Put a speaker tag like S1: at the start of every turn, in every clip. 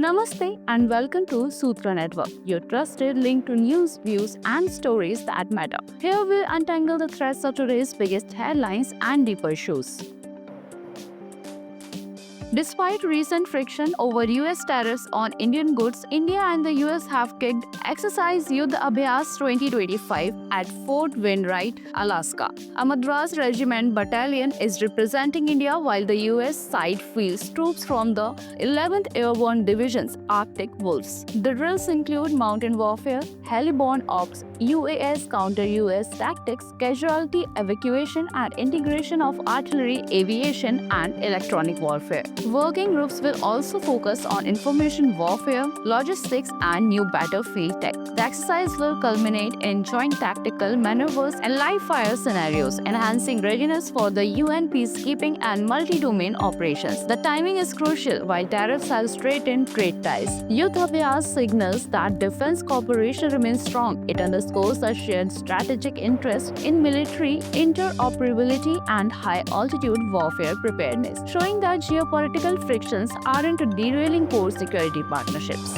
S1: Namaste and welcome to Sutra Network, your trusted link to news, views, and stories that matter. Here we'll untangle the threads of today's biggest headlines and deeper issues. Despite recent friction over US tariffs on Indian goods, India and the US have kicked Exercise Yuddh Abhyas 2025 at Fort Wainwright, Alaska. A Madras Regiment battalion is representing India while the US side fields troops from the 11th Airborne Division's Arctic Wolves. The drills include mountain warfare, heliborne ops, UAS counter-US tactics, casualty evacuation and integration of artillery, aviation and electronic warfare. Working groups will also focus on information warfare, logistics, and new battlefield tech. The exercise will culminate in joint tactical maneuvers and live fire scenarios, enhancing readiness for the UN peacekeeping and multi-domain operations. The timing is crucial while tariffs have straightened trade ties. Yuddh Abhyas signals that defense cooperation remains strong. It underscores a shared strategic interest in military interoperability and high-altitude warfare preparedness, showing that geopolitical frictions aren't derailing core security partnerships.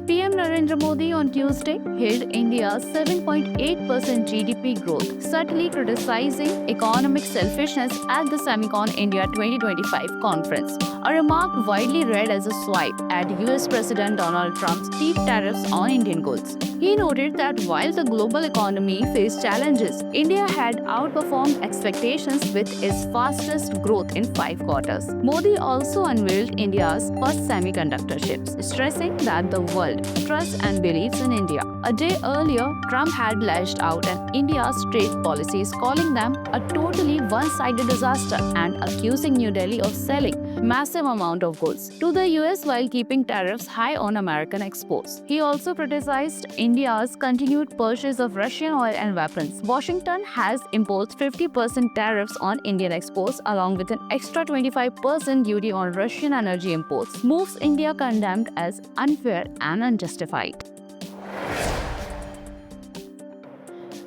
S1: PM Narendra Modi on Tuesday hailed India's 7.8% GDP growth, subtly criticizing economic selfishness at the Semicon India 2025 conference, a remark widely read as a swipe at US President Donald Trump's steep tariffs on Indian goods. He noted that while the global economy faced challenges, India had outperformed expectations with its fastest growth in 5 quarters. Modi also unveiled India's first semiconductor chips, stressing that the world trusts and believes in India. A day earlier, Trump had lashed out at India's trade policies, calling them a totally one-sided disaster and accusing New Delhi of selling massive amount of goods to the US while keeping tariffs high on American exports. He also criticized India's continued purchase of Russian oil and weapons. Washington has imposed 50% tariffs on Indian exports along with an extra 25% duty on Russian energy imports, moves India condemned as unfair and unjustified.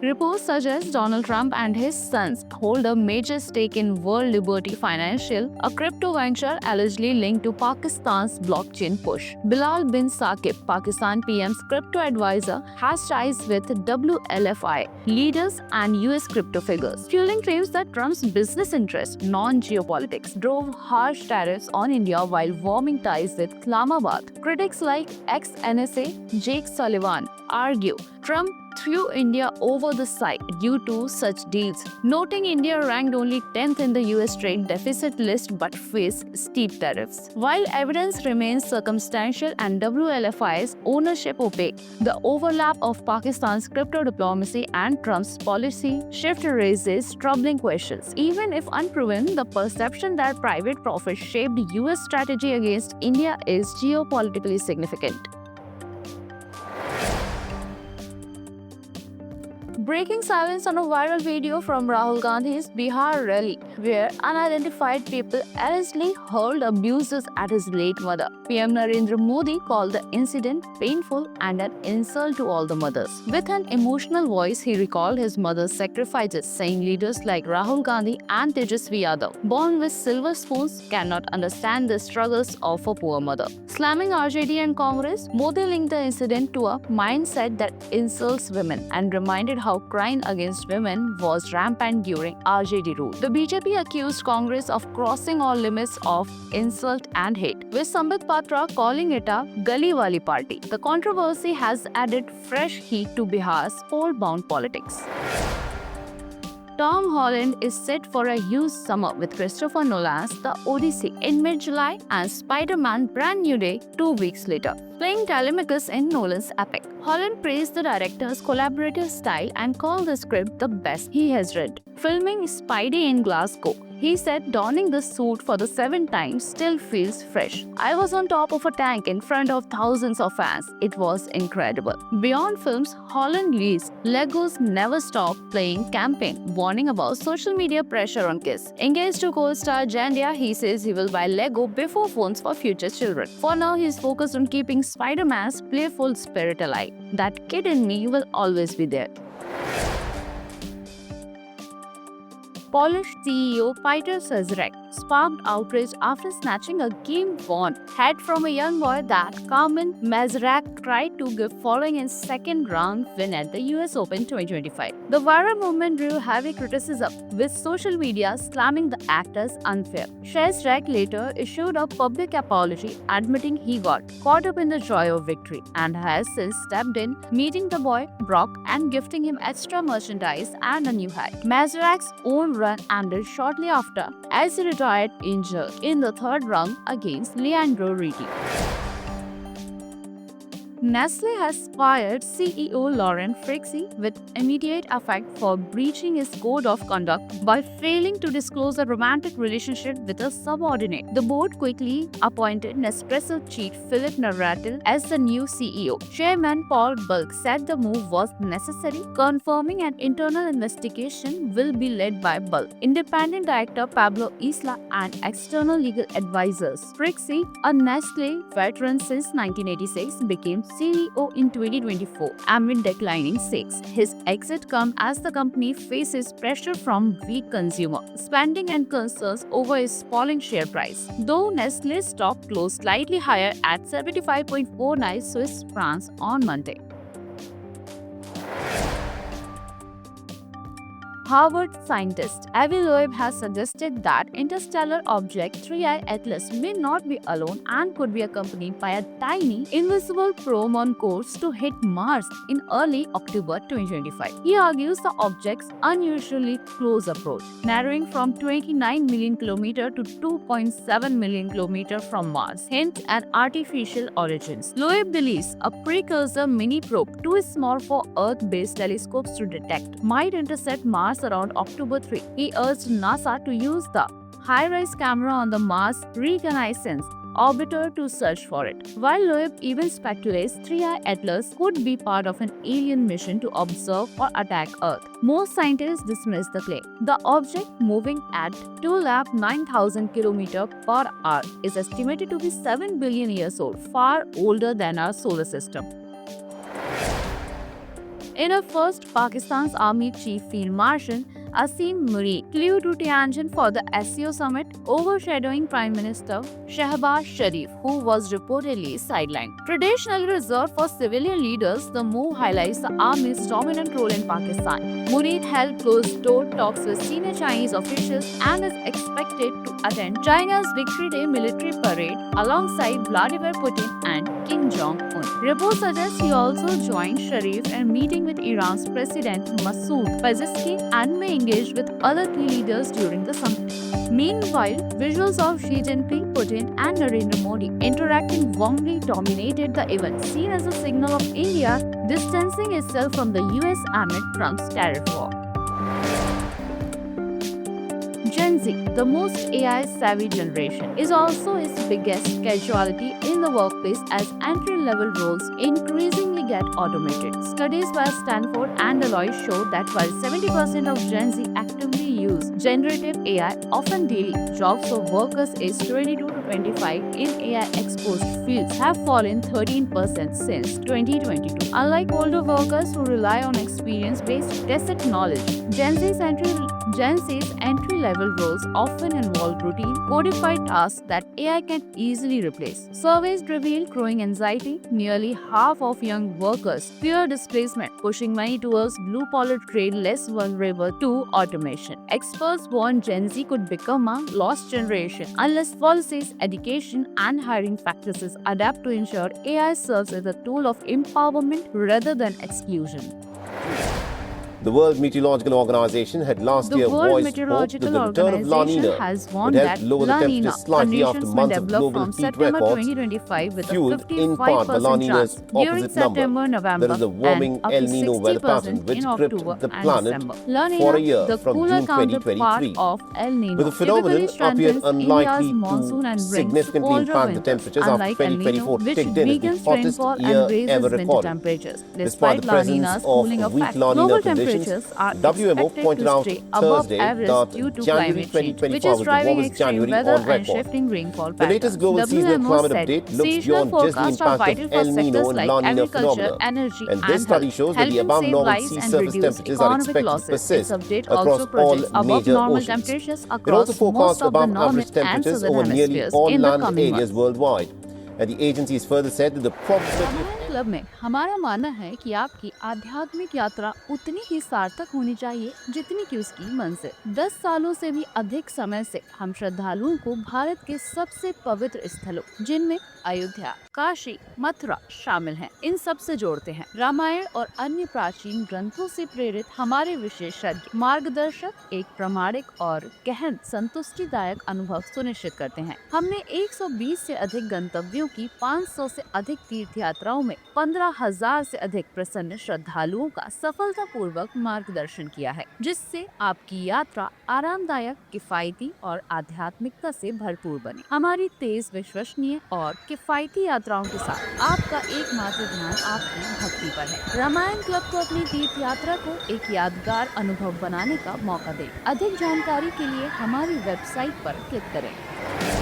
S1: Reports suggest Donald Trump and his sons hold a major stake in World Liberty Financial, a crypto venture allegedly linked to Pakistan's blockchain push. Bilal bin Saqib, Pakistan PM's crypto advisor, has ties with WLFI leaders and US crypto figures, fueling claims that Trump's business interests, non-geopolitics, drove harsh tariffs on India while warming ties with Islamabad. Critics like ex-NSA Jake Sullivan argue Trump threw India over the side due to such deals, noting India ranked only 10th in the US trade deficit list but faced steep tariffs. While evidence remains circumstantial and WLFI's ownership opaque, the overlap of Pakistan's crypto diplomacy and Trump's policy shift raises troubling questions. Even if unproven, the perception that private profit shaped US strategy against India is geopolitically significant. Breaking silence on a viral video from Rahul Gandhi's Bihar rally, where unidentified people allegedly hurled abuses at his late mother. PM Narendra Modi called the incident painful and an insult to all the mothers. With an emotional voice, he recalled his mother's sacrifices, saying leaders like Rahul Gandhi and Tejasvi Yadav, born with silver spoons, cannot understand the struggles of a poor mother. Slamming RJD and Congress, Modi linked the incident to a mindset that insults women and reminded how crime against women was rampant during RJD rule. The BJP accused Congress of crossing all limits of insult and hate, with Sambit Patra calling it a Gali Wali party. The controversy has added fresh heat to Bihar's poll-bound politics. Tom Holland is set for a huge summer with Christopher Nolan's The Odyssey in mid-July and Spider-Man Brand New Day 2 weeks later, playing Telemachus in Nolan's epic. Holland praised the director's collaborative style and called the script the best he has read. Filming Spidey in Glasgow, he said donning the suit for the 7th time still feels fresh. I was on top of a tank in front of thousands of fans. It was incredible. Beyond films, Holland leads Legos Never Stop Playing campaign, warning about social media pressure on kids. Engaged to co-star Zendaya, he says he will buy Lego before phones for future children. For now, he is focused on keeping Spider-Man's playful spirit alive. That kid in me will always be there. Polish CEO Peter Sazerek sparked outrage after snatching a game-worn hat from a young boy that Carmen Mazarak tried to give following his second-round win at the US Open 2025. The viral movement drew heavy criticism, with social media slamming the act as unfair. Shazrak later issued a public apology, admitting he got caught up in the joy of victory and has since stepped in, meeting the boy Brock and gifting him extra merchandise and a new hat. Mazarak's own run ended shortly after as he retired injured in the third round against Leandro Riti. Nestle has fired CEO Laurent Freixe with immediate effect for breaching his code of conduct by failing to disclose a romantic relationship with a subordinate. The board quickly appointed Nespresso chief Philippe Navratil as the new CEO. Chairman Paul Bulk said the move was necessary, confirming an internal investigation will be led by Bulk, independent director Pablo Isla, and external legal advisors. Freixe, a Nestle veteran since 1986, became CEO in 2024 amid declining sales. His exit comes as the company faces pressure from weak consumer spending and concerns over its falling share price. Though Nestle's stock closed slightly higher at 75.49 Swiss francs on Monday. Harvard scientist Avi Loeb has suggested that interstellar object 3I Atlas may not be alone and could be accompanied by a tiny, invisible probe on course to hit Mars in early October 2025. He argues the object's unusually close approach, narrowing from 29 million km to 2.7 million km from Mars, hints at artificial origins. Loeb believes a precursor mini probe, too small for Earth-based telescopes to detect, might intercept Mars around October 3. He urged NASA to use the high-rise camera on the Mars Reconnaissance Orbiter to search for it. While Loeb even speculates 3I Atlas could be part of an alien mission to observe or attack Earth, most scientists dismiss the claim. The object, moving at 2,09,000 km per hour, is estimated to be 7 billion years old, far older than our solar system. In a first, Pakistan's Army Chief Field Marshal Asim Munir flew to Tianjin for the SCO summit, overshadowing Prime Minister Shehbaz Sharif, who was reportedly sidelined. Traditionally reserved for civilian leaders, the move highlights the army's dominant role in Pakistan. Munir held closed-door talks with senior Chinese officials and is expected to attend China's Victory Day military parade alongside Vladimir Putin and Kim Jong-un. Reports suggest he also joined Sharif in meeting with Iran's President Masoud Pezeshkian and may engage with other key leaders during the summit. Meanwhile, visuals of Xi Jinping, Putin, and Narendra Modi interacting warmly dominated the event, seen as a signal of India distancing itself from the US amid Trump's tariff war. Gen Z, the most AI-savvy generation, is also its biggest casualty in the workplace as entry-level roles increasingly get automated. Studies by Stanford and Deloitte show that while 70% of Gen Z actively use generative AI, often daily, jobs for workers aged 22 to 25 in AI-exposed fields have fallen 13% since 2022. Unlike older workers who rely on experience-based tacit knowledge, Gen Z's entry-level roles often involve routine, codified tasks that AI can easily replace. Surveys reveal growing anxiety. Nearly half of young workers fear displacement, pushing many towards blue-collar trade less vulnerable to automation. Experts warn Gen Z could become a lost generation unless policies, education, and hiring practices adapt to ensure AI serves as a tool of empowerment rather than exclusion.
S2: The World Meteorological Organization had last year voiced hope that the return of La Nina would help lower the temperature slightly after months of global heat records, fueled in part by La Nina's opposite number. There is a warming El Nino weather pattern which gripped the planet for a year from June 2023. But the phenomenon appeared unlikely to significantly impact the temperatures after 2024 kicked in as the hottest year ever recorded. Despite the presence of weak La Nina conditions, conditions,
S1: temperatures are
S2: WMO
S1: expected
S2: pointed
S1: to
S2: out
S1: stay above
S2: Thursday
S1: average
S2: that
S1: due to
S2: January
S1: climate change,
S2: 2024
S1: which is
S2: was the
S1: driving
S2: warmest
S1: extreme
S2: January
S1: weather
S2: on
S1: and
S2: record.
S1: shifting rainfall
S2: The latest
S1: patterns.
S2: global seasonal
S1: WMO
S2: climate
S1: said
S2: update looks
S1: seasonal
S2: beyond just the
S1: forecasts are
S2: impact
S1: vital
S2: of
S1: for
S2: El Nino
S1: sectors
S2: and
S1: like
S2: La Nina
S1: agriculture,
S2: phenomena.
S1: energy,
S2: And
S1: and
S2: this study
S1: health,
S2: shows that the
S1: helping
S2: above
S1: save
S2: normal
S1: lives
S2: sea
S1: and
S2: surface
S1: reduce
S2: temperatures are
S1: economic
S2: expected to
S1: losses.
S2: persist
S1: Its update
S2: across
S1: also projects
S2: all
S1: above
S2: major
S1: normal
S2: oceans.
S1: temperatures
S2: It also
S1: across most
S2: forecasts
S1: of the
S2: above
S1: northern
S2: average
S1: and
S2: temperatures
S1: southern
S2: over nearly
S1: hemispheres
S2: all
S1: in the
S2: land
S1: coming
S2: areas
S1: months.
S2: worldwide. And the agency has further said that the probability
S1: Ramayana club में हमारा मानना है कि आपकी आध्यात्मिक यात्रा उतनी ही सार्थक होनी चाहिए जितनी कि उसकी मंजिल। 10 सालों से भी अधिक समय से हम श्रद्धालुओं को भारत के सबसे पवित्र स्थलों, जिनमें अयोध्या, काशी, मथुरा शामिल हैं, इन सब से जोड़ते हैं। रामायण और अन्य प्राचीन ग्रंथों से प्रेरित हमारे विशेषज्ञ मार्गदर्शक एक प्रामाणिक और गहन संतुष्टिदायक अनुभव सुनिश्चित करते हैं। हमने 120 से अधिक गंतव्यों की 500 से अधिक तीर्थ यात्राओं में 15,000 से अधिक प्रसन्न श्रद्धालुओं का सफलतापूर्वक मार्गदर्शन किया है, जिससे आपकी यात्रा आरामदायक, किफायती और आध्यात्मिकता से भरपूर बने। हमारी तेज, विश्वसनीय और किफायती यात्राओं के साथ आपका एकमात्र ध्यान आपकी भक्ति पर है। रामायण क्लब को अपनी तीर्थ यात्रा को एक यादगार अनुभव बनाने का मौका दें। अधिक जानकारी के लिए हमारी वेबसाइट पर क्लिक करें।